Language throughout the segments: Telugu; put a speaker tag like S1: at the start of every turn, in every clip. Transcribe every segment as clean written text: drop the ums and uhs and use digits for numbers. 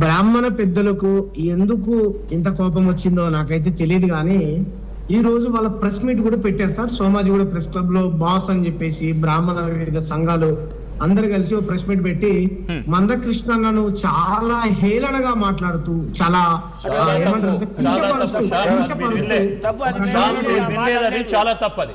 S1: బ్రాహ్మణ పెద్దలకు ఎందుకు ఇంత కోపం వచ్చిందో నాకైతే తెలియదు కానీ ఈ రోజు వాళ్ళ ప్రెస్ మీట్ కూడా పెట్టారు సార్. సోమాజిగూడ ప్రెస్ క్లబ్ లో బాస్ అని చెప్పేసి బ్రాహ్మణ వివిధ సంఘాలు అందరు కలిసి ఒక ప్రెస్ మీట్ పెట్టి మందకృష్ణ అన్నను చాలా హేళనగా మాట్లాడుతూ చాలా
S2: చాలా తప్పది.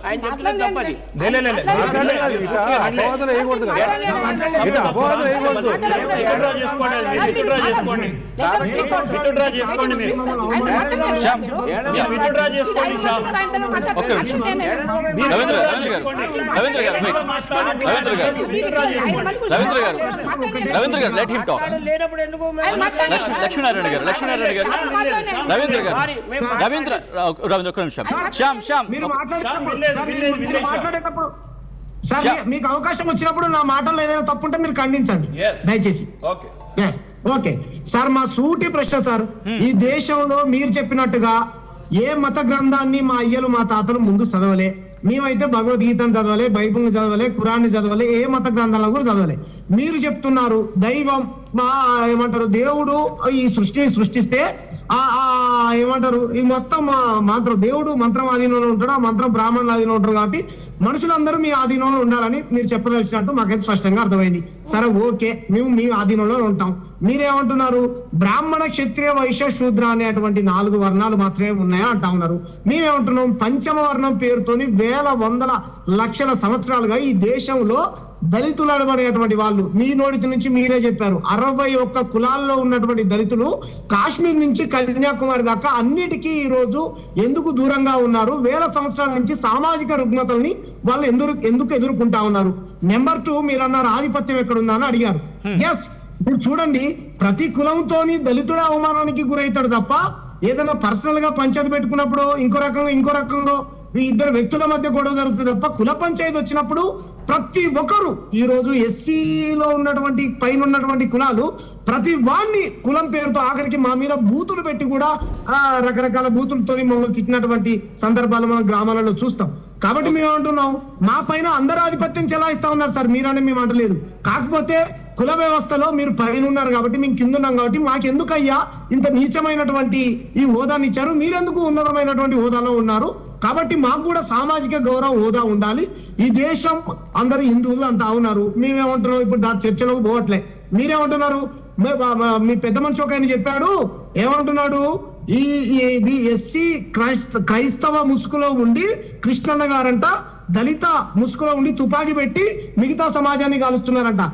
S3: రవీంద్ర గారు లెట్ హిమ్ టాక్. లక్ష్మీనారాయణ గారు రవీంద్ర ఒక్క నిమిషం. శ్యామ్
S1: సార్ మీకు అవకాశం వచ్చినప్పుడు నా మాటల్లో ఏదైనా తప్పుంటే మీరు ఖండించండి దయచేసి. ఓకే సార్, మా సూటి ప్రశ్న సార్, ఈ దేశంలో మీరు చెప్పినట్టుగా ఏ మత గ్రంథాన్ని మా అయ్యలు మా తాతలు ముందు చదవలే. మేమైతే భగవద్గీతను చదవాలి, బైబుల్ని చదవాలి, ఖురాన్ని చదవాలి, ఏ మత గ్రంథాలను కూడా చదవాలి. మీరు చెప్తున్నారు దైవం మా ఏమంటారు దేవుడు ఈ సృష్టిని సృష్టిస్తే ఏమంటారు ఈ మొత్తం మంత్రం దేవుడు మంత్రం ఆధీనంలో ఉంటాడు, ఆ మంత్రం బ్రాహ్మణుల ఆధీనంలో ఉంటారు. కాబట్టి మనుషులందరూ మీ ఆధీనంలో ఉండాలని మీరు చెప్పదలిచినట్టు మాకైతే స్పష్టంగా అర్థమైంది. సరే ఓకే, మేము మీ ఆధీనంలో ఉంటాం. మీరేమంటున్నారు బ్రాహ్మణ క్షత్రియ వైశ్య శూద్ర అనేటువంటి 4 వర్ణాలు మాత్రమే ఉన్నాయా అంటా ఉన్నారు. మేమేమంటున్నాం పంచమ వర్ణం పేరుతోని వేల వందల లక్షల సంవత్సరాలుగా ఈ దేశంలో దళితులు అనబడేటువంటి వాళ్ళు మీ నోటి నుంచి మీరే చెప్పారు 61 కులాల్లో ఉన్నటువంటి దళితులు కాశ్మీర్ నుంచి కన్యాకుమారి దాకా అన్నిటికీ ఈ రోజు ఎందుకు దూరంగా ఉన్నారు? వేల సంవత్సరాల నుంచి సామాజిక రుగ్మతల్ని వాళ్ళు ఎందుకు ఎదుర్కొంటా ఉన్నారు? నెంబర్ 2 మీరు అన్నారు ఆధిపత్యం ఎక్కడుందా అని అడిగారు. ఎస్, మీరు చూడండి, ప్రతి కులంతోని దళితుడు అవమానానికి గురవుతాడు తప్ప ఏదైనా పర్సనల్ గా పంచాయతీ పెట్టుకున్నప్పుడు ఇంకో రకంగా ఈ ఇద్దరు వ్యక్తుల మధ్య గొడవ జరుగుతుంది తప్ప కుల పంచాయతీ వచ్చినప్పుడు ప్రతి ఒక్కరు ఈ రోజు ఎస్సీలో ఉన్నటువంటి పైన ఉన్నటువంటి కులాలు ప్రతి వాడిని కులం పేరుతో ఆఖరికి మా మీద బూతులు పెట్టి కూడా రకరకాల బూతులతో మమ్మల్ని తిట్టినటువంటి సందర్భాలు మనం గ్రామాలలో చూస్తాం. కాబట్టి మేము అంటున్నాం మా పైన అందరూ ఆధిపత్యం చెలాయిస్తా ఉన్నారు సార్, మీరని మేము అంటలేదు. కాకపోతే కుల వ్యవస్థలో మీరు పైన ఉన్నారు కాబట్టి మేము కింద ఉన్నాం కాబట్టి మాకెందుకయ్యా ఇంత నీచమైనటువంటి ఈ హోదాని ఇచ్చారు? మీరెందుకు ఉన్నతమైనటువంటి హోదాలో ఉన్నారు? కాబట్టి మాకు కూడా సామాజిక గౌరవ హోదా ఉండాలి. ఈ దేశం అందరు హిందువులు అంటా ఉన్నారు. మేమేమంటున్నాం ఇప్పుడు దాని చర్చలోకి పోవట్లే. మీరేమంటున్నారు? మీ పెద్ద మనిషి ఒక ఆయన చెప్పాడు, ఏమంటున్నాడు? ఈ ఎస్సీ క్రైస్తవ ముసుగులో ఉండి కృష్ణన్న గారంట దళిత ముసుగులో ఉండి తుపాకీ పెట్టి మిగతా సమాజాన్ని కాలుస్తున్నారంట.